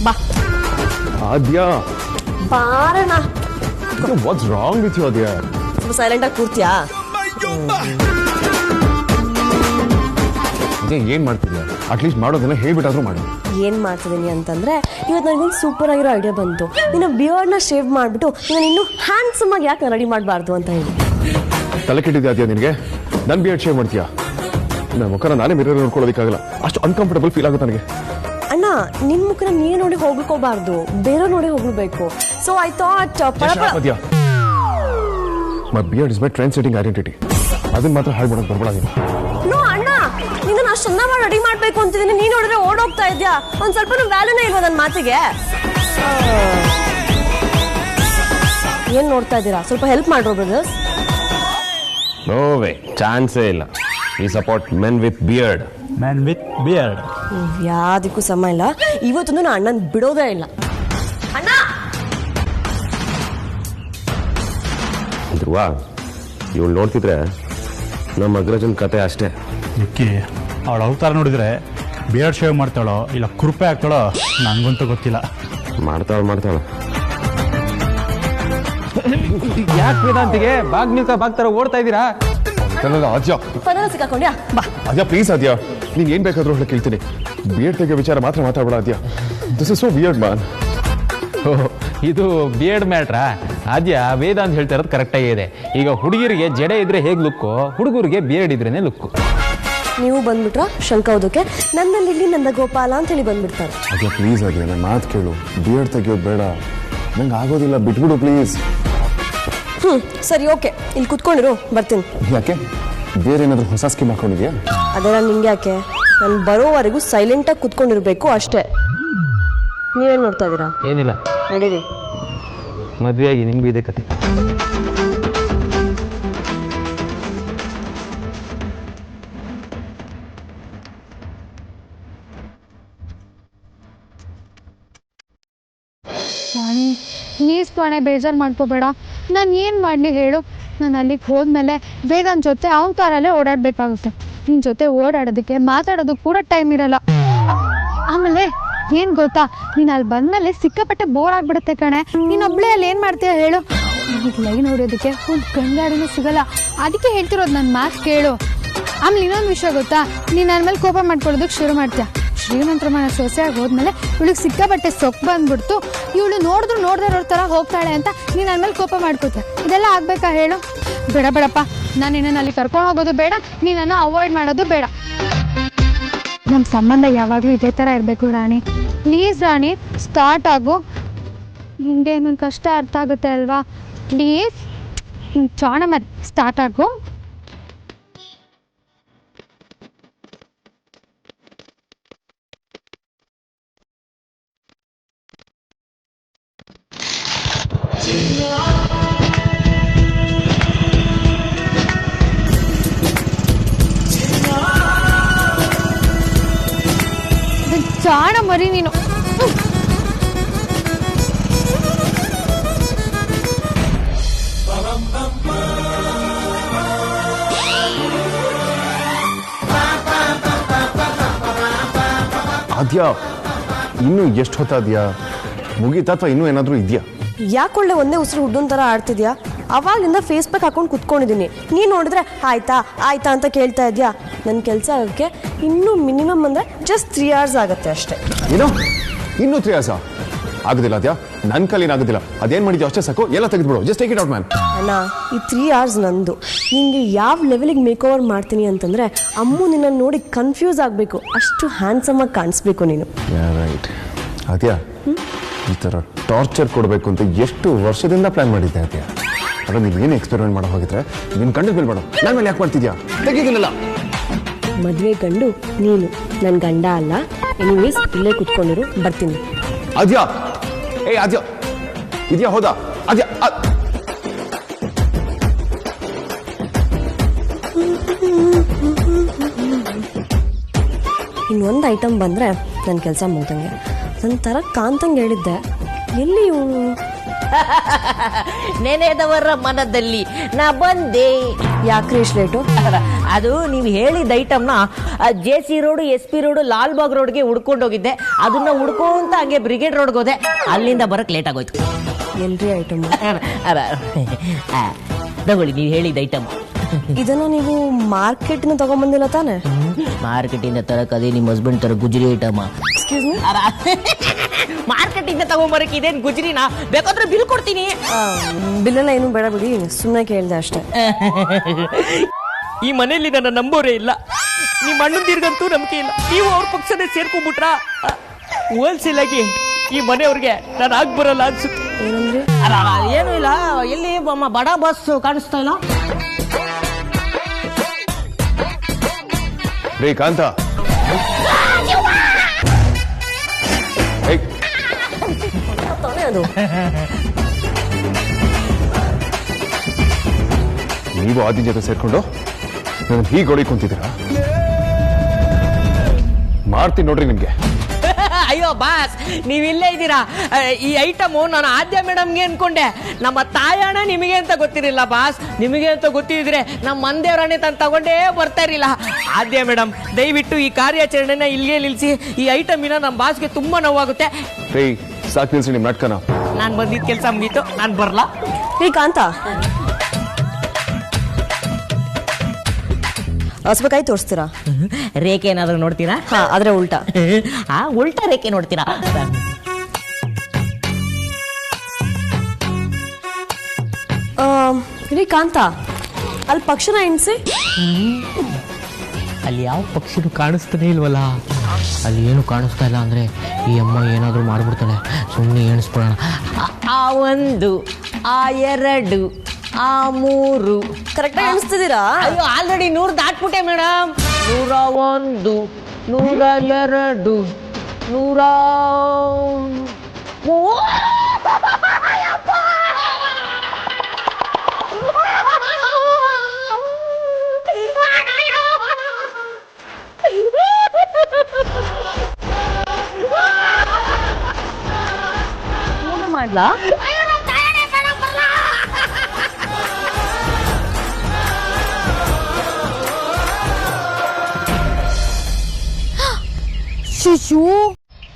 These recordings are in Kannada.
ಬಾ ಆದ್ಯ ಬಾರಣ. ವಾಟ್ಸ್ ರಾಂಗ್ ವಿತ್ ಯು ಆದ್ಯ? ಸ್ವಲ್ಪ ಸೈಲೆಂಟ್ ಆಗಿ ಕೂರ್ತೀಯಾ? ಏನ್ ಮಾಡ್ತಿದ್ಯಾ? ಅಟ್ಲೀಸ್ಟ್ ಮಾಡೋದನ್ನ ಹೇಳ್ಬಿಟ್ಟಾದ್ರೂ ಮಾಡು. ಏನ್ ಮಾಡ್ತಿದ್ದೀನಿ ಅಂತಂದ್ರೆ ಇವತ್ತು ನನಗೊಂದು ಸೂಪರ್ ಆಗಿರೋ ಐಡಿಯಾ ಬಂತು. ನಿನ್ನ ಬಿಯರ್ಡ್ನ ಶೇವ್ ಮಾಡ್ಬಿಟ್ಟು ನಾನು ಇನ್ನೂ ಹ್ಯಾಂಡ್ಸಮ್ ಆಗಿ ಯಾಕೆ ರೆಡಿ ಮಾಡಬಾರ್ದು ಅಂತ ಹೇಳಿ. ತಲೆ ಕೆಟ್ಟಿದ್ಯಾ ಆದ್ಯ ನಿನಗೆ? ನನ್ ಬಿಯರ್ಡ್ ಶೇವ್ ಮಾಡ್ತೀಯಾ? ನನ್ನ ಮುಖನ ನಾನೇ ಮಿರರ್ ನೋಡ್ಕೊಳ್ಳೋದಕ್ಕಾಗಲ್ಲ, ಅಷ್ಟು ಅನ್ಕಂಫರ್ಟಬಲ್ ಫೀಲ್ ಆಗುತ್ತೆ ನನಗೆ. ಅಣ್ಣ, ನಿನ್ ಮುಖನ ನೀನೇ ನೋಡಿ ಹೋಗ್ಕೋಬಾರ್ದು, ಬೇರೆ ನೋಡಿ ಹೋಗ್ಬೇಕು. So I thought my beard is my trend setting identity. ಅದನ್ನ ಮಾತ್ರ ಹಾಳು ಮಾಡೋದು ಬರ್ಬೇಡ. ನೋ ಅಣ್ಣ, ನಿನ್ನ ಅಷ್ಟು ಚೆನ್ನ ಮಾಡಿ ರೆಡಿ ಮಾಡ್ಬೇಕು ಅಂತಿದ್ದೀನಿ, ನೀನ್ ನೋಡಿದ್ರೆ ಓಡೋಗ್ತಾ ಇದ್ಯಾ? ಒಂದ್ ಸ್ವಲ್ಪ ವ್ಯಾಲ್ಯೂನೇ ಇಲ್ವಾ ನನ್ನ ಮಾತಿಗೆ? ಏನ್ ನೋಡ್ತಾ ಇದ್ದೀರಾ? ಸ್ವಲ್ಪ ಹೆಲ್ಪ್ ಮಾಡ್ರೋ ಬ್ರದರ್ಸ್. ನೋ ವೇ, ಚಾನ್ಸೇ ಇಲ್ಲ. V support men with beard. Man with beard. ಯಾವ್ದಕ್ಕೂ ಸಮ ಇಲ್ಲ. ಇವತ್ತೊಂದು ನಾ ಅಣ್ಣನ್ ಬಿಡೋದೇ ಇಲ್ಲ. ಅಣ್ಣ ಧ್ರುವ, ಇವಳು ನೋಡ್ತಿದ್ರೆ ನಮ್ಮ ಅಗ್ರಜನ್ ಕತೆ ಅಷ್ಟೇ. ನಿಕ್ಕಿ ಅವಳು ಅವತಾರ ನೋಡಿದ್ರೆ ಬಿಯರ್ಡ್ ಶೇವ್ ಮಾಡ್ತಾಳೋ ಇಲ್ಲ ಕುರುಪೆ ಹಾಕ್ತಾಳೋ ನಂಗಂತೂ ಗೊತ್ತಿಲ್ಲ. ಮಾಡ್ತಾಳ. ಯಾಕೆ ವೇದಾಂತಿಗೆ ಬಾಗ್ತರ ಓಡ್ತಾ ಇದ್ದೀರಾ? ಪದರ ಸಿಕ್ಕಾಕೊಂಡ್ಯಾ? ಬಾ ಆದ್ಯ ಪ್ಲೀಸ್ ಆದ್ಯ, ನೀನ್ ಏನ್ ಬೇಕಾದ್ರೂ ಹೇಳಿ ಕೇಳ್ತೀನಿ. ಬಿಯರ್ಡ್ ತೆಗೆ ವಿಚಾರ ಮಾತ್ರ ಮಾತಾಡ್ಬೇಡ Aadya. This is so weird man. ಇದು ಬಿಯರ್ಡ್ ಮ್ಯಾಟ್ರಾ? ಆದ್ಯ ವೇದಾಂತ್ ಹೇಳ್ತಾ ಇರೋದು ಕರೆಕ್ಟಾಗಿ ಇದೆ. ಈಗ ಹುಡುಗಿರಿಗೆ ಜಡೆ ಇದ್ರೆ ಹೇಗ್ ಲುಕ್ಕು, ಹುಡುಗರಿಗೆ ಬಿಯರ್ಡ್ ಇದ್ರೇನೆ ಲುಕ್ಕು. ನೀವು ಬಂದ್ಬಿಟ್ರ ಶಂಕ ಓದೋಕೆ? ನನ್ನಲ್ಲಿ ನಂದ ಗೋಪಾಲ ಅಂತ ಹೇಳಿ ಬಂದ್ಬಿಡ್ತಾರೆ. ಆದ್ಯ ಪ್ಲೀಸ್ ಆದ್ಯ, ನನ್ನ ಮಾತು ಕೇಳು. ಬಿಯರ್ಡ್ ತೆಗಿಯೋದು ಬೇಡ, ನಂಗೆ ಆಗೋದಿಲ್ಲ, ಬಿಟ್ಬಿಡು ಪ್ಲೀಸ್. ಸರಿ ಓಕೆ, ಇಲ್ಲಿ ಕುತ್ಕೊಂಡಿರು, ಬರ್ತೀನಿ. ಯಾಕೆ? ಬೇರೆ ಏನಾದ್ರು ಹೊಸ ಸ್ಕೀಮ್ ಹಾಕೊಂಡಿದ್ಯಾ? ಅದೆಲ್ಲ ನಿಂಗೆ ಯಾಕೆ? ನಾನು ಬರೋವರೆಗೂ ಸೈಲೆಂಟಾಗಿ ಕುತ್ಕೊಂಡಿರ್ಬೇಕು ಅಷ್ಟೇ. ನೀವೇನು ನೋಡ್ತಾ ಇದ್ದೀರಾ? ಏನಿಲ್ಲ, ನಡೀರಿ. ಮದುವೆಯಾಗಿ ನಿಮ್ಗೂ ಇದೆ ಕತೆ. ವಾಣಿ, ಪ್ಲೀಸ್ ವಾಣಿ, ಬೇಜಾರು ಮಾಡ್ಕೋಬೇಡ. ನಾನು ಏನು ಮಾಡಲಿ ಹೇಳು? ನಾನು ಅಲ್ಲಿಗೆ ಹೋದ್ಮೇಲೆ ವೇದಾಂತ್ ಜೊತೆ ಅವನ ಕಾರಲ್ಲೇ ಓಡಾಡಬೇಕಾಗುತ್ತೆ. ನಿನ್ನ ಜೊತೆ ಓಡಾಡೋದಕ್ಕೆ ಮಾತಾಡೋದಕ್ಕೆ ಕೂಡ ಟೈಮ್ ಇರಲ್ಲ. ಆಮೇಲೆ ಏನು ಗೊತ್ತಾ, ನೀನು ಅಲ್ಲಿ ಬಂದಮೇಲೆ ಸಿಕ್ಕಾಪಟ್ಟೆ ಬೋರ್ ಆಗಿಬಿಡುತ್ತೆ ಕಣೆ. ನೀನೊಬ್ಬಳೇ ಅಲ್ಲಿ ಏನು ಮಾಡ್ತೀಯ ಹೇಳು? ನನಗೆ ಲೈನ್ ಹೊಡೆಯೋದಕ್ಕೆ ಒಂದು ಗಂಗಾಡಿನೂ ಸಿಗಲ್ಲ. ಅದಕ್ಕೆ ಹೇಳ್ತಿರೋದು, ನನ್ನ ಮಾತು ಕೇಳು. ಆಮೇಲೆ ಇನ್ನೊಂದು ವಿಷಯ ಗೊತ್ತಾ, ನೀನು ನನ್ನ ಮೇಲೆ ಕೋಪ ಮಾಡ್ಕೊಳ್ಳೋದಕ್ಕೆ ಶುರು ಮಾಡ್ತೀಯ. ಶ್ರೀಮಂತರ ಮನೆ ಸೊಸೆಯಾಗಿ ಹೋದ್ಮೇಲೆ ಇವಳಿಗೆ ಸಿಕ್ಕಾಪಟ್ಟೆ ಸೊಕ್ಕು ಬಂದ್ಬಿಡ್ತು. ಇವಳು ನೋಡ್ದೇ ಥರ ಹೋಗ್ತಾಳೆ ಅಂತ ನೀನು ನನ್ನ ಮೇಲೆ ಕೋಪ ಮಾಡ್ಕೋತೀಯ. ಇದೆಲ್ಲ ಆಗ್ಬೇಕಾ ಹೇಳು? ಬೇಡಪ್ಪ, ನಾನು ನಿನ್ನನ್ನು ಅಲ್ಲಿ ಕರ್ಕೊಂಡು ಹೋಗೋದು ಬೇಡ, ನೀನನ್ನು ಅವಾಯ್ಡ್ ಮಾಡೋದು ಬೇಡ. ನಮ್ಮ ಸಂಬಂಧ ಯಾವಾಗಲೂ ಇದೇ ಥರ ಇರಬೇಕು ರಾಣಿ. ಪ್ಲೀಸ್ ರಾಣಿ, ಸ್ಟಾರ್ಟ್ ಆಗು. ನಿಮಗೆ ನನ್ನ ಕಷ್ಟ ಅರ್ಥ ಆಗುತ್ತೆ ಅಲ್ವಾ? ಪ್ಲೀಸ್ ಚಾಣ ಮತ್ತೆ ಸ್ಟಾರ್ಟ್ ಆಗು. ಚಾಣ ಮರಿ ನೀನು. ಆದ್ಯ, ಇನ್ನು ಎಷ್ಟು ಹೊತ್ತಾದ್ಯಾ? ಮುಗೀತಾ ಅಥವಾ ಇನ್ನೂ ಏನಾದರೂ ಇದೆಯಾ? ಯಾಕೊಳ್ಳೆ ಒಂದೇ ಉಸಿರು ಹುಡ್ಡನ್ ಥರ ಆಡ್ತಿದ್ಯಾ? ಅವಾಗಲಿಂದ ಫೇಸ್ ಪ್ಯಾಕ್ ಹಾಕೊಂಡು ಕುತ್ಕೊಂಡಿದ್ದೀನಿ. ನೀನು ನೋಡಿದ್ರೆ ಆಯ್ತಾ ಅಂತ ಕೇಳ್ತಾ ಇದೆಯಾ? ನನ್ನ ಕೆಲಸ ಆಗೋಕ್ಕೆ ಇನ್ನೂ ಮಿನಿಮಮ್ ಅಂದರೆ ಜಸ್ಟ್ 3 hours ಆಗುತ್ತೆ ಅಷ್ಟೇ. ಏನೋ ಇನ್ನೂ 3 hours ಆಗೋದಿಲ್ಲ ಆದ್ಯಾ? ನನ್ನ ಕೈಲಿ ಆಗೋದಿಲ್ಲ. ಅದೇನು ಮಾಡಿದ್ಯೋ ಅಷ್ಟೇ ಸಾಕು, ಎಲ್ಲ ತೆಗೆದ್ಬಿಡು. Just take it out man. ಅಣ್ಣ, ಈ 3 hours ನಂದು. ನಿಂಗೆ ಯಾವ ಲೆವೆಲಿಗೆ ಮೇಕ್ ಓವರ್ ಮಾಡ್ತೀನಿ ಅಂತಂದರೆ ಅಮ್ಮು ನಿನ್ನನ್ನು ನೋಡಿ ಕನ್ಫ್ಯೂಸ್ ಆಗಬೇಕು, ಅಷ್ಟು ಹ್ಯಾಂಡ್ಸಮ್ ಆಗಿ ಕಾಣಿಸ್ಬೇಕು ನೀನು. ರೈಟ್ ಆದ್ಯಾ, ಈ ಥರ ಟಾರ್ಚರ್ ಕೊಡಬೇಕು ಅಂತ ಎಷ್ಟು ವರ್ಷದಿಂದ ಪ್ಲಾನ್ ಮಾಡಿದ್ದೆ ಆದ್ಯಾ? ಅಲ್ಲ, ನೀವು ಏನು ಎಕ್ಸ್ಪೆರಿಮೆಂಟ್ ಮಾಡೋ ಹೋಗಿದ್ರೆ ನಿನ್ನ ಗಂಡ ಬೀಳ್ಬೇಡ. ನನ್ನ ಮೇಲೆ ಯಾಕೆ ಮಾಡ್ತಿದ್ಯಾ? ತೆಗೀಗಿಲ್ಲ. ಮದುವೆ ಗಂಡು ನೀನು, ನನ್ನ ಗಂಡ ಅಲ್ಲ. ಎನಿವೇಸ್, ಇಲ್ಲೇ ಕುತ್ಕೊಂಡಿರು, ಬರ್ತೀನಿ. ಆದ್ಯಾ, ಆದ್ಯಾ ಇದೆಯಾ? ಹೌದಾ ಆದ್ಯಾ? ಇನ್ನೊಂದು ಐಟಮ್ ಬಂದರೆ ನನ್ನ ಕೆಲಸ ಮುಗ್ದಂಗೆ. ನನ್ನ ಥರ ಕಾಂತಂಗೆ ಹೇಳಿದ್ದೆ, ಎಲ್ಲಿ ಇವನು? ನೆನೆದವರ ಮನದಲ್ಲಿ ನಾ ಬಂದೆ. ಯಾಕ್ರಿ ಇಷ್ಟು ಲೇಟು? ಅದು ನೀವು ಹೇಳಿದ ಐಟಮ್ನ JC road SP road Lalbagh ರೋಡ್ಗೆ ಹುಡ್ಕೊಂಡು ಹೋಗಿದ್ದೆ. ಅದನ್ನ ಹುಡ್ಕೊಂತ ಹಂಗೆ ಬ್ರಿಗೇಡ್ ರೋಡ್ಗೆ ಹೋದೆ. ಅಲ್ಲಿಂದ ಬರಕ್ ಲೇಟ್ ಆಗೋಯ್ತು. ಎಲ್ರಿ ಐಟಮ್? ತಗೊಳ್ಳಿ ನೀವು ಹೇಳಿದ ಐಟಮ್. ಇದನ್ನ ನೀವು ಮಾರ್ಕೆಟ್ನ ತಗೊಂಬಂದಿಲ್ಲ ತಾನೆ? ಮಾರ್ಕೆಟಿಂದ ತರಕ್ ಅದೇ ನಿಮ್ಮ ಹಸ್ಬೆಂಡ್ ತರ ಗುಜರಿ ಐಟಮ್. Excuse me? ಮಾರ್ಕೆಟಿಂದ ತಗೊಂಬರಕ್ ಇದೇನ್ ಗುಜರಿನಾ? ಬೇಕಾದ್ರೆ ಬಿಲ್ ಕೊಡ್ತೀನಿ. ಬಿಲ್ಲೆಲ್ಲ ಏನು ಬೇಡ ಬಿಡಿ, ಸುಮ್ಮನೆ ಕೇಳಿದೆ ಅಷ್ಟೇ. ಈ ಮನೆಯಲ್ಲಿ ನನ್ನ ನಂಬೋರೇ ಇಲ್ಲ. ನಿಮ್ಮ ಅಣ್ಣಂದಿರ್ಗಂತೂ ನಂಬಿಕೆ ಇಲ್ಲ. ನೀವು ಅವ್ರ ಪಕ್ಷನೇ ಸೇರ್ಕೊಂಡ್ಬಿಟ್ರ ಹೋಲ್ಸೇಲ್ ಆಗಿ ಈ ಮನೆಯವ್ರಿಗೆ ನಾನು ಆಗ್ ಬರಲ್ಲ ಅನ್ಸುತ್ತೆ. ಏನಂದ್ರಿ? ಏನು ಇಲ್ಲ, ಎಲ್ಲಿ ಬಡ ಬಸ್ ಕಾಣಿಸ್ತಾ ಇಲ್ಲ. ರೇ ಕಾಂತ, ತಾನೇ ಅದು. ನೀವು ಆದಿ ಜೊತೆ ಸೇರ್ಕೊಂಡು ನಾನು ಹೀಗೆ ಹೊಡಿ ಕುಂತಿದ್ದೀರಾ? ಮಾಡ್ತೀನಿ ನೋಡ್ರಿ ನಿಮ್ಗೆ. ಅಯ್ಯೋ ಬಾಸ್, ನೀವ್ ಇಲ್ಲೇ ಇದ್ದೀರಾ. ಈ ಐಟಮು ನಾನು ಆದ್ಯ ಮೇಡಮ್ಗೆ ಅನ್ಕೊಂಡೆ. ನಮ್ಮ ತಾಯಣ್ಣ ನಿಮಗೆ ಅಂತ ಗೊತ್ತಿರಲಿಲ್ಲ ಬಾಸ್. ನಿಮಗೆ ಅಂತ ಗೊತ್ತಿದ್ರೆ ನಮ್ಮ ಮಂದೇವರನ್ನೇ ತಂದು ತಗೊಂಡೇ ಬರ್ತಾ ಇರಲಿಲ್ಲ. ಆದ್ಯ ಮೇಡಮ್, ದಯವಿಟ್ಟು ಈ ಕಾರ್ಯಾಚರಣೆನ ಇಲ್ಲಿಗೆ ನಿಲ್ಲಿಸಿ. ಈ ಐಟಮಿನ ನಮ್ಮ ಬಾಸ್ಗೆ ತುಂಬಾ ನೋವಾಗುತ್ತೆ. ರೇ ಸಾಕು ನಿಲ್ಸಿ ನಿಮ್ ನಾಟಕನ. ನಾನು ಬಂದಿದ್ದ ಕೆಲಸ ಮುಗೀತು, ನಾನು ಬರ್ಲಾ? ರೀ ಕಾಂತ, ಸ್ವಲ್ಪ ಕೈ ತೋರಿಸ್ತೀರಾ? ರೇಖೆ ಏನಾದ್ರು ನೋಡ್ತೀರಾ? ಹಾ, ಆದ್ರೆ ಉಲ್ಟಾ. ಉಲ್ಟಾ ರೇಖೆ ನೋಡ್ತೀರಾ? ರೀ ಕಾಂತ, ಅಲ್ಲಿ ಪಕ್ಷನ ಎಣಿಸಿ. ಅಲ್ಲಿ ಯಾವ ಪಕ್ಷಿನೂ ಕಾಣಿಸ್ತಾನೆ ಇಲ್ವಲ್ಲ. ಅಲ್ಲಿ ಏನು ಕಾಣಿಸ್ತಾ ಇಲ್ಲ ಅಂದ್ರೆ ಈ ಅಮ್ಮ ಏನಾದರೂ ಮಾಡ್ಬಿಡ್ತಾಳೆ. ಸುಮ್ಮನೆ ಎಣಿಸ್ಬಿಡೋಣ. ಆ 1, ಆ 2, ಆ 3 ಕರೆಕ್ಟಾಗಿ ಎಣಿಸ್ತಿದ್ದೀರಾ? ಅಯ್ಯೋ, ಆಲ್ರೆಡಿ 100 ದಾಟ್ಬಿಟ್ಟೆ ಮೇಡಮ್. 101, 102, 103. ಏನು ಮಾಡ್ಲಾ? ಶಿಶು,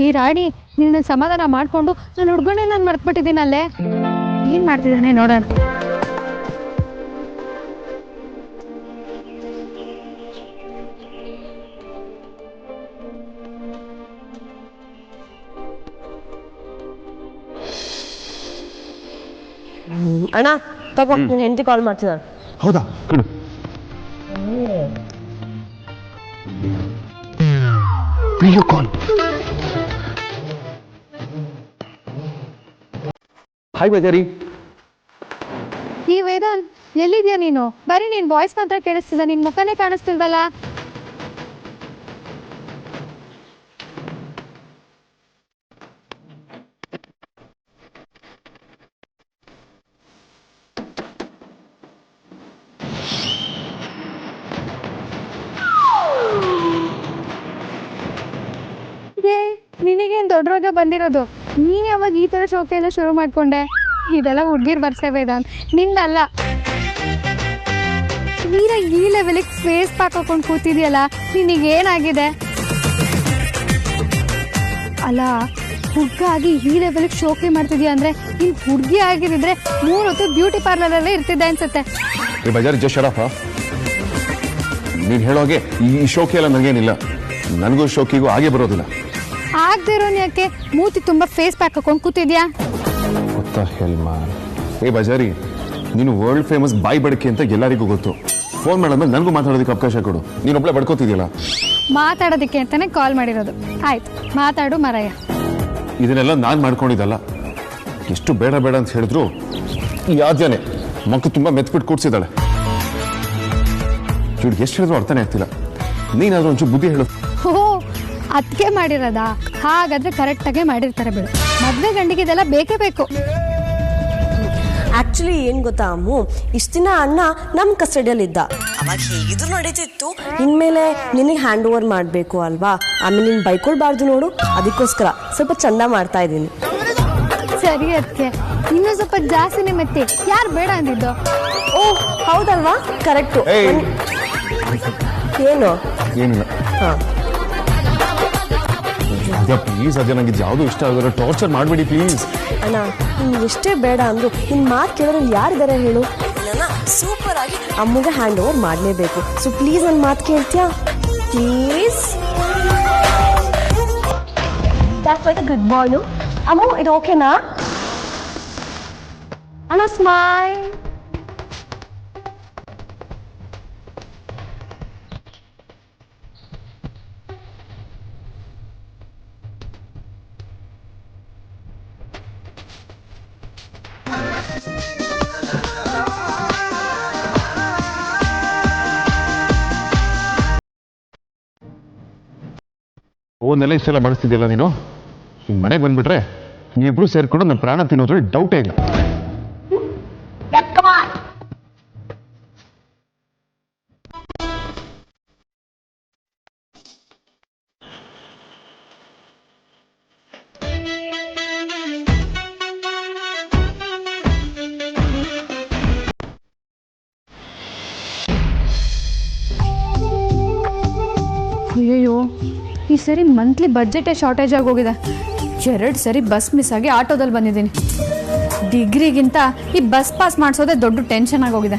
ಈ ರಾಣಿ ನಿನ್ನ ಸಮಾಧಾನ ಮಾಡ್ಕೊಂಡು ನನ್ನ ಹುಡುಗನೇ ನಾನು ಮರ್ತ್ಬಿಟ್ಟಿದ್ದೀನಲ್ಲೇ. ಏನ್ ಮಾಡ್ತಿದ್ದಾನೆ ನೋಡೋಣ. ಅಣ್ಣ ತಗೋ, ನಿನ್ನ ಹೆಂಡತಿ ಕಾಲ್ ಮಾಡ್ತಿದ್ದಾಳೆ. ಹೌದಾ? ಕೊಡು. Video call. ಹಾಯ್ ಬಜಾರಿ. ಈ ವೇದಾಂತ್, ಎಲ್ಲಿದ್ಯಾ ನೀನು? ಬರೀ ನಿನ್ ವಾಯ್ಸ್ ಮಾತ್ರ ಕೇಳಿಸ್ತಿದ, ನಿನ್ ಮುಖನೇ ಕಾಣಿಸ್ತಿಲ್ವಲ್ಲ. ನಿನಗೇನ್ ದೊಡ್ಡ ರೋಗ ಬಂದಿರೋದು? ನೀನ್ ಯಾವಾಗ ಈ ತರ ಶೋಕಿ ಎಲ್ಲ ಶುರು ಮಾಡ್ಕೊಂಡೆ? ಇದೆಲ್ಲ ಹುಡ್ಗಿರ್ ಬರ್ಸೆ ವೇದಾಂತ್, ನಿಂದಲ್ಲ. ನೀನ ಈ ಲೆವೆಲಿಗೆ ಫೇಸ್ ಪ್ಯಾಕ್ ಹಾಕೊಂಡು ಕೂತಿದ್ಯಲ್ಲ, ನಿನಗೇನಾಗಿದೆ? ಅಲ್ಲ, ಹುಡ್ಗ ಆಗಿ ಈ ಲೆವೆಲಿಗೆ ಶೋಕಿ ಮಾಡ್ತಿದ್ಯಾ ಅಂದ್ರೆ ನೀನ್ ಹುಡ್ಗಿ ಆಗಿರಿದ್ರೆ 3 ಹೊತ್ತು ಬ್ಯೂಟಿ ಪಾರ್ಲರ್ ಅಲ್ಲೇ ಇರ್ತಿದ್ದೆ ಅನ್ಸುತ್ತೆ. ಈ ಬಜಾರಿ ಜಸ್ಟ್ ಶರಫ. ನೀನ್ ಹೇಳೋಗೆ ಈ ಶೋಕಿ ಎಲ್ಲ ನನಗೇನಿಲ್ಲ. ನನಗೂ ಶೋಕಿಗೂ ಹಾಗೆ ಬರೋದಿಲ್ಲ. ಆಗ್ದಿರೋನ್ ಯಾಕೆ ಮೂತಿ ತುಂಬಾ ಫೇಸ್ ಪ್ಯಾಕ್ ಹಾಕೊಂಡು ಕೂತಿದ್ಯಾ? ಏ ಬಜಾರಿ, ನೀನು ವರ್ಲ್ಡ್ ಫೇಮಸ್ ಬಾಯಿ ಬಡಕೆ ಅಂತ ಎಲ್ಲರಿಗೂ ಗೊತ್ತು. ಫೋನ್ ಮಾಡಿದ್ಮೇಲೆ ನನಗೂ ಮಾತಾಡೋದಕ್ಕೆ ಅವಕಾಶ ಕೊಡು. ನೀನೊಬ್ಳೆ ಬಡ್ಕೋತಿದ್ಯಲ್ಲ. ಮಾತಾಡೋದಕ್ಕೆ ಅಂತಾನೆ ಕಾಲ್ ಮಾಡಿರೋದು. ಆಯ್ತು, ಮಾತಾಡು ಮರಯ್ಯ. ಇದನ್ನೆಲ್ಲ ನಾನು ಮಾಡ್ಕೊಂಡಿದ್ದಲ್ಲ. ಎಷ್ಟು ಬೇಡ ಬೇಡ ಅಂತ ಹೇಳಿದ್ರು ಈ ಆದ್ಯನೇ ಮಕ್ಕಳು ತುಂಬಾ ಮೆತ್ಬಿಟ್ಟು ಕೂಡ್ಸಿದ್ದಾಳೆ. ಇವ್ರಿಗೆ ಎಷ್ಟು ಹೇಳಿದ್ರು ಅರ್ಥನೇ ಆಗ್ತಿಲ್ಲ. ನೀನಾದ್ರೂ ಒಂಚೂರು ಬುದ್ಧಿ ಹೇಳು. ಓ, ಅದಕ್ಕೆ ಮಾಡಿರೋದಾ? ಹಾಗಾದ್ರೆ ಕರೆಕ್ಟಾಗೆ ಮಾಡಿರ್ತಾರೆ ಬಿಡು. ಮದ್ವೆ ಗಂಡಿಗೆ ಇದೆಲ್ಲ ಬೇಕೇ ಬೇಕು. ಆಕ್ಚುಲಿ ಏನ್ ಗೊತ್ತಾ ಅಮ್ಮು, ಇಷ್ಟ ದಿನ ಅಣ್ಣ ನಮ್ ಕಸ್ಟಡಿಯಲ್ಲಿ ಇದ್ದ. ಅವಾಗ ಹೇಗಿದ್ರು ನಡೀತಿತ್ತು. ಇನ್ಮೇಲೆ ನಿನಗೆ ಹ್ಯಾಂಡ್ ಓವರ್ ಮಾಡ್ಬೇಕು ಅಲ್ವಾ? ಆಮೇಲೆ ನೀನ್ ಬೈಕೊಳ್ಬಾರ್ದು ನೋಡು. ಅದಕ್ಕೋಸ್ಕರ ಸ್ವಲ್ಪ ಚಂದ ಮಾಡ್ತಾ ಇದ್ದೀನಿ. ಸರಿ ಅದಕ್ಕೆ ಇನ್ನೂ ಸ್ವಲ್ಪ ಜಾಸ್ತಿನೇ ಮೆತ್ತಿ. ಯಾರು ಬೇಡ ಅಂದಿದ್ದು? ಓ ಹೌದಲ್ವಾ, ಕರೆಕ್ಟು. ಏಯ್ ಏನು? ಏನಿಲ್ಲ ಹಾಂ, ಆದ್ಯ ಪ್ಲೀಸ್ ಆದ್ಯ, ನಂಗೆ ಇದು ಯಾವುದೂ ಇಷ್ಟ ಆಗೋಲ್ಲ. ಟಾರ್ಚರ್ ಮಾಡಬೇಡಿ ಪ್ಲೀಸ್. ಅಣ್ಣ ನೀನು ಎಷ್ಟೇ ಬೇಡ ಅಂದ್ರು ನಿನ್ನ ಮಾತು ಕೇಳೋರಲ್ಲಿ ಯಾರಿದ್ದಾರೆ ಹೇಳು? ಸೂಪರ್ ಆಗಿ ಅಮ್ಮಗೆ ಹ್ಯಾಂಡ್ ಓವರ್ ಮಾಡಲೇಬೇಕು. ಸೊ ಪ್ಲೀಸ್ ನನ್ನ ಮಾತು ಕೇಳ್ತೀಯಾ please? That's like a good boy, no? Ammu, ಇದು ಓಕೆನಾ? ಅಣ್ಣ ಸ್ಮೈಲ್. ಓನೆಲ್ಲ ಇಷ್ಟೆಲ್ಲ ಮಾಡಿಸ್ತಿದ್ಯಲ್ಲ ನೀನು. ಮನೆಗೆ ಬಂದ್ಬಿಟ್ರೆ ನೀವಿಬ್ರು ಸೇರ್ಕೊಂಡು ನನ್ನ ಪ್ರಾಣ ತಿನ್ನೋದ್ರಲ್ಲಿ ಡೌಟೇ ಇಲ್ಲ. ಅಯ್ಯಯ್ಯೋ, ಈ ಸರಿ ಮಂತ್ಲಿ ಬಜೆಟೇ ಶಾರ್ಟೇಜ್ ಆಗೋಗಿದೆ. 2 ಸರಿ ಬಸ್ ಮಿಸ್ ಆಗಿ ಆಟೋದಲ್ಲಿ ಬಂದಿದ್ದೀನಿ. ಡಿಗ್ರಿಗಿಂತ ಈ ಬಸ್ ಪಾಸ್ ಮಾಡಿಸೋದೇ ದೊಡ್ಡ ಟೆನ್ಷನ್ ಆಗೋಗಿದೆ.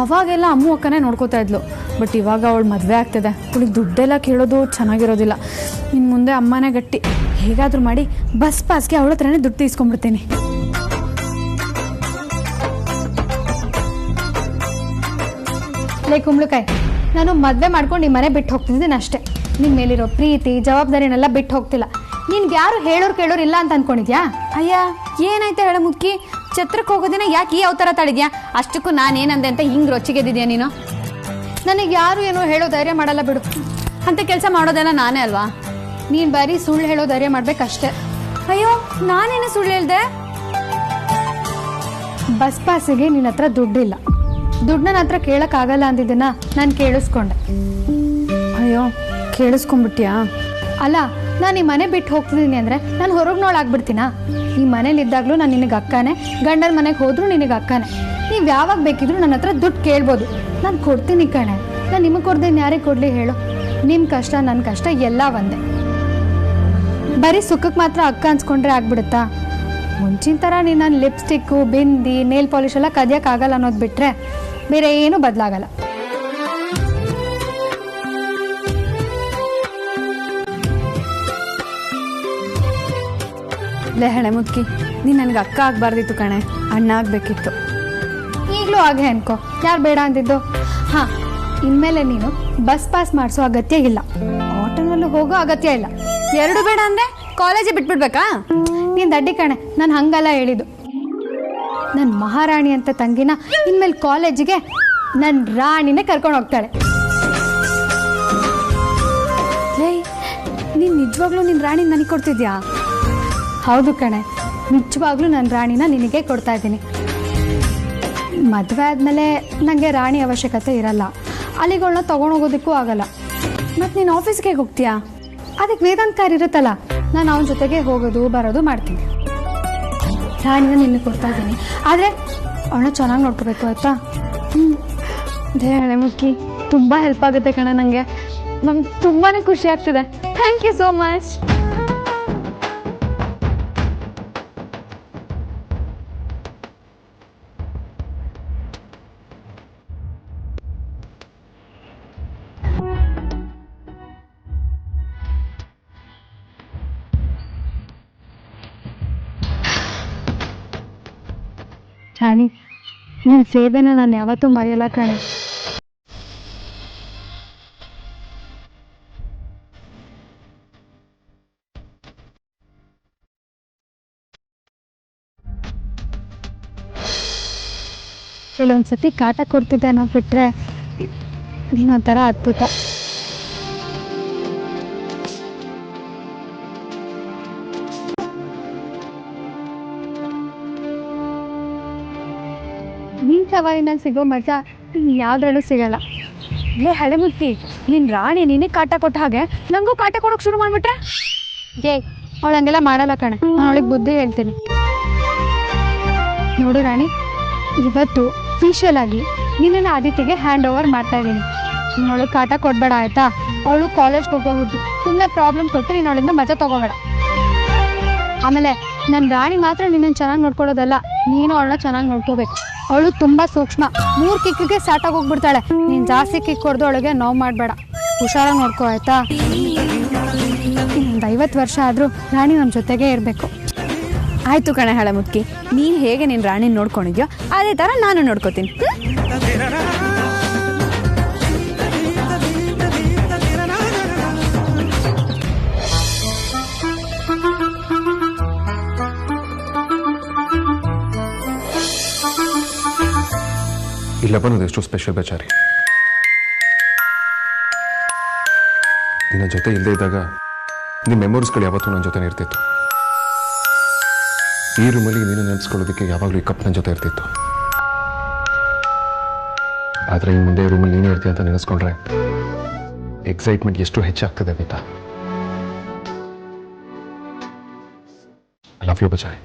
ಅವಾಗೆಲ್ಲ ಅಮ್ಮು ಅಕ್ಕನೇ ನೋಡ್ಕೋತಾ ಇದ್ಲು. ಬಟ್ ಇವಾಗ ಅವಳು ಮದುವೆ ಆಗ್ತಿದೆ. ಅವಳಿಗೆ ದುಡ್ಡೆಲ್ಲ ಕೇಳೋದು ಚೆನ್ನಾಗಿರೋದಿಲ್ಲ. ಇನ್ನು ಮುಂದೆ ಅಮ್ಮನೇ ಗಟ್ಟಿ. ಹೇಗಾದರೂ ಮಾಡಿ ಬಸ್ ಪಾಸ್ಗೆ ಅವಳ ಹತ್ರನೇ ದುಡ್ಡು ತೀಸ್ಕೊಂಡ್ಬಿಡ್ತೀನಿ. ಲೈಕ್ ಕುಂಬಳಕಾಯಿ, ನಾನು ಮದುವೆ ಮಾಡ್ಕೊಂಡು ಈ ಮನೆ ಬಿಟ್ಟು ಹೋಗ್ತಿದ್ದೀನಿ ಅಷ್ಟೇ. ನಿಮ್ಮ ಮೇಲಿರೋ ಪ್ರೀತಿ ಜವಾಬ್ದಾರಿನೆಲ್ಲ ಬಿಟ್ಟು ಹೋಗ್ತಿಲ್ಲ. ನಿನ್ಗೆ ಯಾರು ಹೇಳೋರು ಕೇಳೋರು ಇಲ್ಲ ಅಂತ ಅನ್ಕೊಂಡಿದ್ಯಾ? ಅಯ್ಯ ಏನಾಯ್ತು ಹೇಳ ಮುದ್ಕಿ, ಛತ್ರಕ್ಕೆ ಹೋಗೋದಿನ ಯಾಕೆ ಈ ಅವತಾರ ತಾಳಿದ್ಯಾ? ಅಷ್ಟಕ್ಕೂ ನಾನೇನಂದೆ ಅಂತ ಹಿಂಗೆ ರೊಚ್ಚಿಗೆದ್ದಿದ್ಯಾ ನೀನು? ನನಗೆ ಯಾರು ಏನೋ ಹೇಳೋ ಧೈರ್ಯ ಮಾಡಲ್ಲ ಬಿಡು. ಅಂತ ಕೆಲಸ ಮಾಡೋದೆಲ್ಲ ನಾನೇ ಅಲ್ವಾ? ನೀನು ಬರೀ ಸುಳ್ಳು ಹೇಳೋ ಧೈರ್ಯ ಮಾಡ್ಬೇಕಷ್ಟೇ. ಅಯ್ಯೋ ನಾನೇನು ಸುಳ್ಳು ಹೇಳ್ದೆ? ಬಸ್ ಪಾಸಿಗೆ ನಿನ್ನ ಹತ್ರ ದುಡ್ಡಿಲ್ಲ, ದುಡ್ಡು ನನ್ನ ಹತ್ರ ಕೇಳೋಕ್ಕಾಗಲ್ಲ ಅಂದಿದ್ದನ್ನ ನಾನು ಕೇಳಿಸ್ಕೊಂಡೆ. ಅಯ್ಯೋ ಕೇಳಿಸ್ಕೊಂಡ್ಬಿಟ್ಯಾ? ಅಲ್ಲ, ನಾನು ಈ ಮನೆ ಬಿಟ್ಟು ಹೋಗ್ತಿದ್ದೀನಿ ಅಂದರೆ ನಾನು ಹೊರಗ್ನೋಳಾಗ್ಬಿಡ್ತೀನಾ? ಈ ಮನೇಲಿದ್ದಾಗಲೂ ನಾನು ನಿನಗೆ ಅಕ್ಕನೇ, ಗಂಡನ ಮನೆಗೆ ಹೋದರೂ ನಿನಗೆ ಅಕ್ಕನೇ. ನೀವು ಯಾವಾಗ ಬೇಕಿದ್ರೂ ನನ್ನ ಹತ್ರ ದುಡ್ಡು ಕೇಳ್ಬೋದು, ನಾನು ಕೊಡ್ತೀನಿ ಕಣೆ. ನಾನು ನಿಮಗೆ ಕೊಡ್ದೆ ಯಾರಿಗೆ ಕೊಡಲಿ ಹೇಳು? ನಿಮ್ಮ ಕಷ್ಟ ನನ್ನ ಕಷ್ಟ ಎಲ್ಲ ಒಂದೇ. ಬರೀ ಸುಖಕ್ಕೆ ಮಾತ್ರ ಅಕ್ಕ ಅನ್ಸ್ಕೊಂಡ್ರೆ ಆಗ್ಬಿಡುತ್ತಾ? ಮುಂಚಿನ ಥರ ನೀನು ನಾನು ಲಿಪ್ಸ್ಟಿಕ್ಕು, ಬಿಂದಿ, ನೇಲ್ ಪಾಲಿಶ್ ಎಲ್ಲ ಕದಿಯೋಕ್ಕಾಗಲ್ಲ ಅನ್ನೋದು ಬಿಟ್ಟರೆ ಬೇರೆ ಏನೂ ಬದಲಾಗಲ್ಲ. ಲೇ ಹಳೆ ಮುದ್ಕಿ, ನೀನು ನನಗೆ ಅಕ್ಕ ಆಗಬಾರ್ದಿತ್ತು ಕಣೆ, ಅಣ್ಣ ಆಗಬೇಕಿತ್ತು. ಈಗಲೂ ಹಾಗೆ ಅನ್ಕೋ, ಯಾರು ಬೇಡ ಅಂತಿದ್ದು? ಹಾಂ, ಇನ್ಮೇಲೆ ನೀನು ಬಸ್ ಪಾಸ್ ಮಾಡಿಸೋ ಅಗತ್ಯ ಇಲ್ಲ, ಆಟೋನಲ್ಲೂ ಹೋಗೋ ಅಗತ್ಯ ಇಲ್ಲ. ಎರಡು ಬೇಡ ಅಂದರೆ ಕಾಲೇಜಿಗೆ ಬಿಟ್ಬಿಡ್ಬೇಕಾ? ನೀನು ದಡ್ಡಿ ಕಣೆ, ನಾನು ಹಂಗಲ್ಲ ಹೇಳಿದ್ದು. ನನ್ನ ಮಹಾರಾಣಿ ಅಂತ ತಂಗಿನ ಇನ್ಮೇಲೆ ಕಾಲೇಜಿಗೆ ನನ್ನ ರಾಣಿನೇ ಕರ್ಕೊಂಡು ಹೋಗ್ತಾಳೆ. ಲೇ, ನೀನು ನಿಜವಾಗ್ಲೂ ನಿನ್ನ ರಾಣಿ ನನಗೆ ಕೊಡ್ತಿದ್ಯಾ? ಹೌದು ಕಣೆ, ನಿಜವಾಗ್ಲೂ ನನ್ನ ರಾಣಿನ ನಿನಗೆ ಕೊಡ್ತಾ ಇದ್ದೀನಿ. ಮದುವೆ ಆದಮೇಲೆ ನನಗೆ ರಾಣಿ ಅವಶ್ಯಕತೆ ಇರಲ್ಲ, ಅಲ್ಲಿಗಳನ್ನ ತೊಗೊಂಡೋಗೋದಕ್ಕೂ ಆಗಲ್ಲ. ಮತ್ತು ನೀನು ಆಫೀಸ್ಗೆ ಹೋಗ್ತೀಯಾ? ಅದಕ್ಕೆ ವೇದಾಂತ್ ಕಾರ್ ಇರುತ್ತಲ್ಲ, ನಾನು ಅವನ ಜೊತೆಗೆ ಹೋಗೋದು ಬರೋದು ಮಾಡ್ತೀನಿ. ರಾಣಿನ ನಿನಗೆ ಕೊಡ್ತಾ ಇದ್ದೀನಿ, ಆದರೆ ಅವಳನ್ನ ಚೆನ್ನಾಗಿ ನೋಡ್ಕೋಬೇಕು ಆಯಿತಾ? ಅದೇ ಹಳೆ ಮುಕ್ಕಿ, ತುಂಬ ಹೆಲ್ಪ್ ಆಗುತ್ತೆ ಕಣೆ ನನಗೆ. ನಂಗೆ ತುಂಬಾ ಖುಷಿ ಆಗ್ತಿದೆ. Thank you so much. Rani, ನಿನ್ನ ಸೇವೆನ ನಾನು ಯಾವತ್ತೂ ಮರೆಯಲ್ಲ ಕಣೆ. ಕೆಲವೊಂದ್ಸತಿ ಕಾಟ ಕೊಡ್ತಿದ್ದೆ ಅನ್ನೋ ಬಿಟ್ರೆ ನೀನೊಂಥರ ಅದ್ಭುತ. ನೀನು ಸವಾರಿನಲ್ಲಿ ಸಿಗೋ ಮಜಾ ಯಾವುದ್ರಲ್ಲೂ ಸಿಗಲ್ಲ. ಲೇ ಹಳೆ ಮುತ್ತಿ, ನಿನ್ನ ರಾಣಿ ನಿನಗೆ ಕಾಟ ಕೊಟ್ಟ ಹಾಗೆ ನನಗೂ ಕಾಟ ಕೊಡೋಕೆ ಶುರು ಮಾಡಿಬಿಟ್ರೆ? ಅವಳು ಹಂಗೆಲ್ಲ ಮಾಡಲ್ಲ ಕಣೆ, ನಾನು ಅವಳಿಗೆ ಬುದ್ಧಿ ಹೇಳ್ತೀನಿ. ನೋಡು ರಾಣಿ, ಇವತ್ತು ಅಫಿಷಿಯಲ್ ಆಗಿ ನಿನ್ನನ್ನು ಆದಿತ್ಯಗೆ ಹ್ಯಾಂಡ್ ಓವರ್ ಮಾಡ್ತಾ ಇದ್ದೀನಿ. ನೀನು ಅವಳು ಕಾಟ ಕೊಡಬೇಡ ಆಯಿತಾ? ಅವಳು ಕಾಲೇಜ್ಗೆ ಹೋಗೋದು ಸುಮ್ಮನೆ ಪ್ರಾಬ್ಲಮ್ ಕೊಟ್ಟು ನೀನು ಅವಳಿಂದ ಮಜಾ ತಗೋಬೇಡ. ಆಮೇಲೆ ನನ್ನ ರಾಣಿ ಮಾತ್ರ ನಿನ್ನನ್ನು ಚೆನ್ನಾಗಿ ನೋಡ್ಕೊಳ್ಳೋದಲ್ಲ, ನೀನು ಅವಳನ್ನ ಚೆನ್ನಾಗಿ ನೋಡ್ಕೋಬೇಕು. ಅವಳು ತುಂಬ ಸೂಕ್ಷ್ಮ, 3 ಕಿಕ್ಕಿಗೆ ಸ್ಟಾರ್ಟಾಗಿ ಹೋಗ್ಬಿಡ್ತಾಳೆ. ನೀನು ಜಾಸ್ತಿ ಕಿಕ್ ಕೊಡ್ದು ಅವಳಿಗೆ ನೋವು ಮಾಡಬೇಡ, ಹುಷಾರಾಗಿ ನೋಡ್ಕೋ ಆಯಿತಾ? 50 ವರ್ಷ ಆದರೂ ರಾಣಿ ನಮ್ಮ ಜೊತೆಗೇ ಇರಬೇಕು. ಆಯಿತು ಕಣೆ ಹಳಮುಟ್ಕಿ, ನೀನು ಹೇಗೆ ನಿನ್ನ ರಾಣಿ ನೋಡ್ಕೊಂಡಿದ್ಯೋ ಅದೇ ಥರ ನಾನು ನೋಡ್ಕೋತೀನಿ. ಇಲ್ಲಪ್ಪ ಅನ್ನೋದು ಎಷ್ಟು ಸ್ಪೆಷಲ್ ಬೇಚಾರಿ. ನಿನ್ನ ಜೊತೆ ಇಲ್ಲದೆ ಇದ್ದಾಗ ನಿಮ್ಮ ಮೆಮೊರೀಸ್ಗಳು ಯಾವತ್ತೂ ನನ್ನ ಜೊತೆ ಇರ್ತಿತ್ತು. ಈ ರೂಮಲ್ಲಿ ನೀನು ನೆನೆಸ್ಕೊಳ್ಳೋದಕ್ಕೆ ಯಾವಾಗಲೂ ಈ ಕಪ್ ನನ್ನ ಜೊತೆ ಇರ್ತಿತ್ತು. ಆದರೆ ಇನ್ನು ಮುಂದೆ ರೂಮಲ್ಲಿ ನೀನೇ ಇರ್ತೀಯ ಅಂತ ನೆನೆಸ್ಕೊಂಡ್ರೆ ಎಕ್ಸೈಟ್ಮೆಂಟ್ ಎಷ್ಟು ಹೆಚ್ಚಾಗ್ತದೆ ಗೊತ್ತಾ? ಐ ಲವ್ ಯು ಬಚಾರಿ.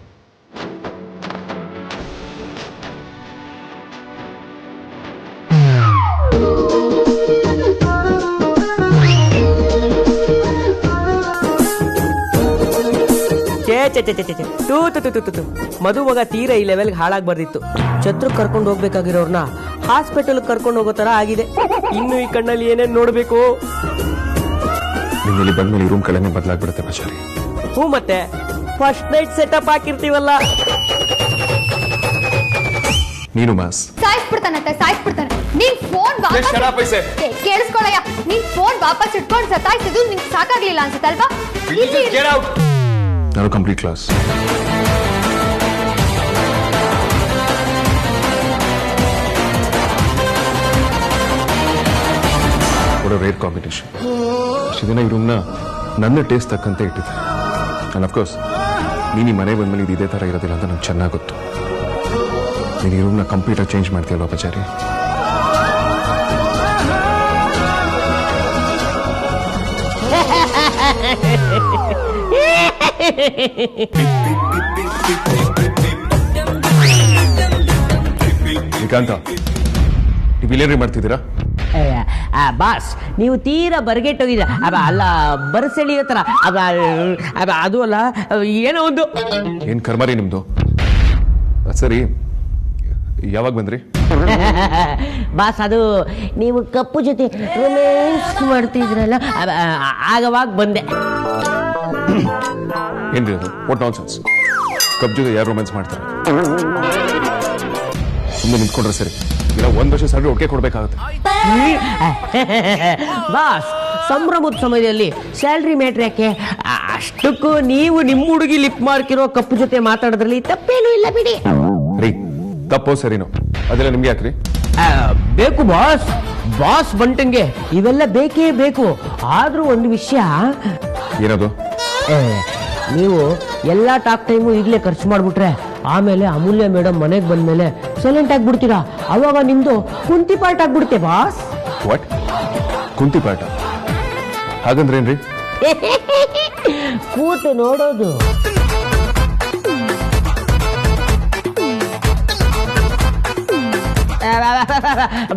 ಮಧು ಮಗ ತೀರಾ ಈ ಲೆವೆಲ್ಗೆ ಹಾಳಾಗಿ ಬರ್ದಿತ್ತು. ಛತ್ರ ಕರ್ಕೊಂಡು ಹೋಗ್ಬೇಕಾಗಿರೋರ್ನ ಹಾಸ್ಪಿಟಲ್ ಕರ್ಕೊಂಡು ಹೋಗೋ ತರ ಆಗಿದೆ. ಇನ್ನು ಈ ಕಣ್ಣಲ್ಲಿ ಏನೇನ್ ನೋಡ್ಬೇಕು? ನಿನ್ನಲ್ಲಿ ಬಂದ್ಮೇಲೆ ಈ ರೂಮ್ ಕಳೆನೇ ಬದಲಾಗ್ಬಿಡುತ್ತೆ ಬಚಾರಿ. ಹ್ಞೂ, ಮತ್ತೆ ಫಸ್ಟ್ ನೈಟ್ ಸೆಟಪ್ ಹಾಕಿರ್ತೀವಲ್ಲ. ನೀನು ಮಾಸ್ ಸಾಯಿಸ್ಬಿಡ್ತಾನೆ. ನೀನ್ ಫೋನ್ ಕೇಳಿಸ್ಕೊಳಯ್ಯ, ನೀನ್ ಫೋನ್ ವಾಪಸ್ ಇಟ್ಕೊಂಡು ಸತಾಯಿಸಿದ್ದು ನಿಂಗೆ ಸಾಕಾಗ್ಲಿಲ್ಲ ಅನ್ಸುತ್ತಲ್ವಾ? ನಾನು ಕಂಪ್ಲೀಟ್ ಕ್ಲಾಸ್. Rare combination. ಅಷ್ಟು ದಿನ ಈ ರೂಮ್ನ ನನ್ನ ಟೇಸ್ಟ್ ತಕ್ಕಂತೆ ಇಟ್ಟಿದ್ದೆ. ಆ್ಯಂಡ್ ಅಫ್ಕೋರ್ಸ್ ನೀನು ಈ ಮನೆ ಬಂದ್ಮೇಲೆ ಇದು ಇದೇ ಥರ ಇರೋದಿಲ್ಲ ಅಂತ ನಂಗೆ ಚೆನ್ನಾಗಿ ಗೊತ್ತು. ನೀನು ಈ ರೂಮ್ನ ಕಂಪ್ಲೀಟಾಗಿ ಚೇಂಜ್ ಮಾಡ್ತೀಯಲ್ವಾ ಬಚಾರಿ? ಶ್ರೀಕಾಂತ, ನೀವು ಇಲ್ಲೇನ್ರಿ ಮಾಡ್ತಿದ್ದೀರಾ? ಬಾಸ್, ನೀವು ತೀರಾ ಬರ್ಗೆಟ್ಟೋಗಿದ್ರ. ಅಲ್ಲ, ಬರಸೆಳಿಯೋ ಥರ. ಅದು ಅಲ್ಲ, ಏನೋ ಒಂದು. ಏನು ಕರ್ಮರಿ ನಿಮ್ಮದು? ಸರಿ, ಯಾವಾಗ ಬಂದ್ರಿ? ಬಾಸ್, ಅದು ನೀವು ಕಪ್ಪು ಜೊತೆ ರೊಮ್ಯಾನ್ಸ್ ಮಾಡ್ತಿದ್ರಲ್ಲ, ಆಗವಾಗ ಬಂದೆ. ಏನ್ರಿ ಅದು? What nonsense? ಕಪ್ ಜೊತೆ ಯಾರು ರೊಮ್ಯಾನ್ಸ್ ಮಾಡ್ತಾರೆ? ಸುಮ್ಮನೆ ನಿಂತ್ಕೊಂಡ್ರೆ ಸರಿ, ಇಲ್ಲ 1 ವರ್ಷ ಸ್ಯಾಲರಿ ಒಟ್ಟಿಗೆ ಕೊಡ್ಬೇಕಾಗುತ್ತೆ. ಬಾಸ್, ಸಂಭ್ರಮದ ಸಮಯದಲ್ಲಿ ಸ್ಯಾಲ್ರಿ ಮ್ಯಾಟ್ರ್ ಯಾಕೆ? ಅಷ್ಟಕ್ಕೂ ನೀವು ನಿಮ್ಮ ಹುಡುಗಿ ಲಿಪ್ ಮಾರ್ಕಿರೋ ಕಪ್ಪು ಜೊತೆ ಮಾತಾಡೋದ್ರಲ್ಲಿ ತಪ್ಪೇನೂ ಇಲ್ಲ ಬಿಡಿ. ರೀ, ತಪ್ಪೋ ಸರಿನೋ ಅದೆಲ್ಲ ನಿಮ್ಗೆ ಯಾಕ್ರಿ? ಬೇಕು ಬಾಸ್. ಬಾಸ್ ಬಂಟಂಗೆ ಇವೆಲ್ಲ ಬೇಕೇ ಬೇಕು. ಆದ್ರೂ ಒಂದು ವಿಷಯ. ಏನದು? ನೀವು ಎಲ್ಲ ಟಾಕ್ ಟೈಮು ಈಗಲೇ ಖರ್ಚು ಮಾಡ್ಬಿಟ್ರೆ ಆಮೇಲೆ ಅಮೂಲ್ಯ ಮೇಡಮ್ ಮನೆಗೆ ಬಂದ್ಮೇಲೆ ಸೈಲೆಂಟ್ ಆಗ್ಬಿಡ್ತೀರಾ. ಅವಾಗ ನಿಮ್ದು ಕುಂತಿ ಪಾಠ ಆಗ್ಬಿಡುತ್ತೆ ಬಾಸ್. ವಾಟ್? ಕುಂತಿ ಪಾಠ? ಹಾಗಂದ್ರೇನ್ರಿ? ಕೂತು ನೋಡೋದು.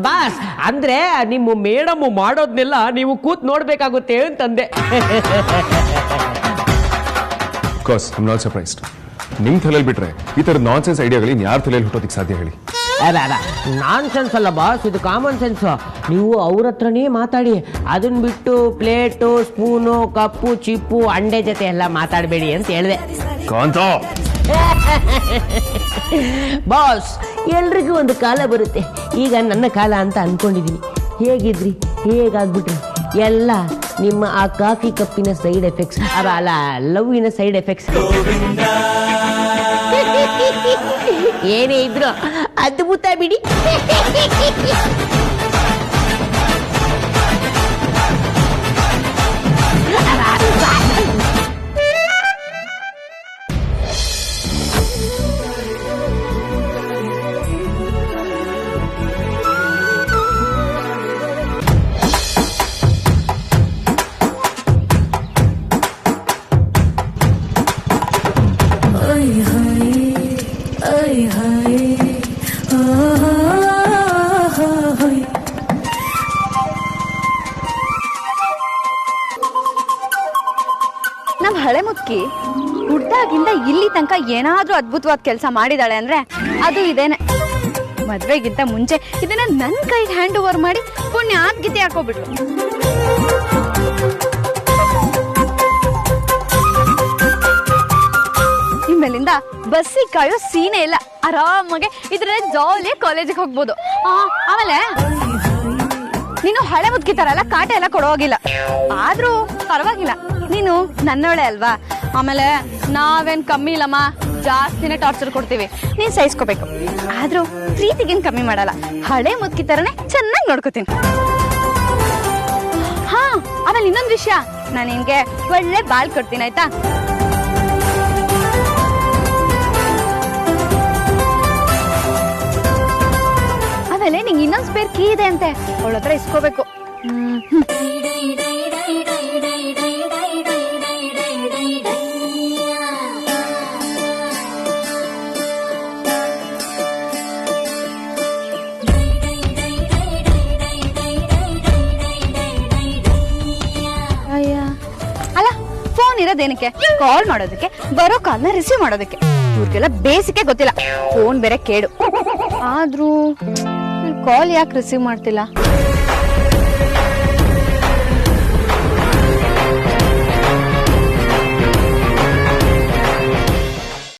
ಬಾಸ್, ಅಂದ್ರೆ ನಿಮ್ಮ ಮೇಡಮ್ ಮಾಡೋದ್ನೆಲ್ಲ ನೀವು ಕೂತ್ ನೋಡ್ಬೇಕಾಗುತ್ತೆ ಅಂತಂದೆ. Course, I am not surprised. ನಿಮ್ ತಲೆಯಲ್ಲಿ ಬಿಟ್ರೆ ಈ ಥರದ ನಾನ್ಸೆನ್ಸ್ ಐಡಿಯಾಗಳು ಯಾರ ತಲೆಯಲ್ಲಿ ಹುಟ್ಟೋದಕ್ಕೆ ಸಾಧ್ಯ ಹೇಳಿ? ನಾನ್ ಸೆನ್ಸ್ ಅಲ್ಲ ಬಾಸ್, ಇದು ಕಾಮನ್ ಸೆನ್ಸ್. ನೀವು ಅವ್ರ ಹತ್ರನೇ ಮಾತಾಡಿ. ಅದನ್ನ ಬಿಟ್ಟು ಪ್ಲೇಟು, ಸ್ಪೂನು, ಕಪ್ಪು, ಚಿಪ್ಪು, ಅಂಡೆ ಜೊತೆ ಎಲ್ಲ ಮಾತಾಡಬೇಡಿ ಅಂತ ಹೇಳಿದೆ. ಬಾಸ್, ಎಲ್ರಿಗೂ ಒಂದು ಕಾಲ ಬರುತ್ತೆ. ಈಗ ನನ್ನ ಕಾಲ ಅಂತ ಅನ್ಕೊಂಡಿದೀನಿ. ಹೇಗಿದ್ರಿ? ಹೇಗಾಗ್ಬಿಟ್ರಿ? ಎಲ್ಲ ನಿಮ್ಮ ಆ ಕಾಫಿ ಕಪ್ಪಿನ ಸೈಡ್ ಎಫೆಕ್ಟ್ಸ್. ಅಲ್ಲ, ಲವ್ವಿನ ಸೈಡ್ ಎಫೆಕ್ಟ್ಸ್. ಏನೇ ಇದ್ರು ಅದ್ಭುತ ಬಿಡಿ. ay, ay, ay. ನಮ್ ಹಳೆ ಮುದ್ಕಿ ಹುಡ್ದಾಗಿಂದ ಇಲ್ಲಿ ತನಕ ಏನಾದ್ರೂ ಅದ್ಭುತವಾದ ಕೆಲಸ ಮಾಡಿದಾಳೆ ಅಂದ್ರೆ ಅದು ಇದೇನೆ. ಮದ್ವೆಗಿಂತ ಮುಂಚೆ ಇದನ್ನ ನನ್ ಕೈಗೆ ಹ್ಯಾಂಡ್ ಓವರ್ ಮಾಡಿ ಪುಣ್ಯ ಗೀತೆ ಹಾಕೋಬಿಟ್ರು. ಇನ್ಮೇಲಿಂದ ಬಸ್ಸಿಗೆ ಕಾಯೋ ಸೀನೆ ಇಲ್ಲ. ಆರಾಮಾಗೆ ಇದ್ರೆ ಜಾಲಿಯ ಕಾಲೇಜಿಗೆ ಹೋಗ್ಬೋದು. ಆಮೇಲೆ ನೀನು ಹಳೆ ಮುದ್ಕಿ ತರ ಎಲ್ಲ ಕಾಟ ಎಲ್ಲ ಕೊಡೋಗಿಲ್ಲ. ಆದ್ರೂ ಪರವಾಗಿಲ್ಲ, ನೀನು ನನ್ನೋಳೆ ಅಲ್ವಾ. ಆಮೇಲೆ ನಾವೇನ್ ಕಮ್ಮಿ ಇಲ್ಲಮ್ಮ, ಜಾಸ್ತಿನೇ ಟಾರ್ಚರ್ ಕೊಡ್ತೀವಿ, ನೀನ್ ಸಹಿಸ್ಕೋಬೇಕು. ಆದ್ರೂ ಪ್ರೀತಿಗೇನ್ ಕಮ್ಮಿ ಮಾಡಲ್ಲ. ಹಳೆ ಮುದ್ಕಿ ತರನೇ ಚೆನ್ನಾಗಿ ನೋಡ್ಕೋತೀನಿ. ಹಾ, ಆಮೇಲೆ ಇನ್ನೊಂದು ವಿಷಯ, ನಾನು ನಿನ್ಗೆ ಒಳ್ಳೆ ಬಾಳ್ ಕೊಡ್ತೀನಿ ಆಯ್ತಾ. ಆಮೇಲೆ ನಿಂಗೆ ಇನ್ನೊಂದು ಸ್ಪೇರ್ ಕೀ ಇದೆ ಅಂತೆ, ಅವಳ ಹತ್ರ ಇಸ್ಕೋಬೇಕು. ಅಲ್ಲ, ಫೋನ್ ಇರೋದೇನಕ್ಕೆ? ಕಾಲ್ ಮಾಡೋದಕ್ಕೆ, ಬರೋ ಕಾಲ್ನ ರಿಸೀವ್ ಮಾಡೋದಕ್ಕೆ. ಇವ್ರಿಗೆಲ್ಲ ಬೇಸಿಗೆ ಗೊತ್ತಿಲ್ಲ, ಫೋನ್ ಬೇರೆ ಕೇಡು. ಆದ್ರೂ ಕಾಲ್ ಯಾಕೆ ರಿಸೀವ್ ಮಾಡ್ತಿಲ್ಲ?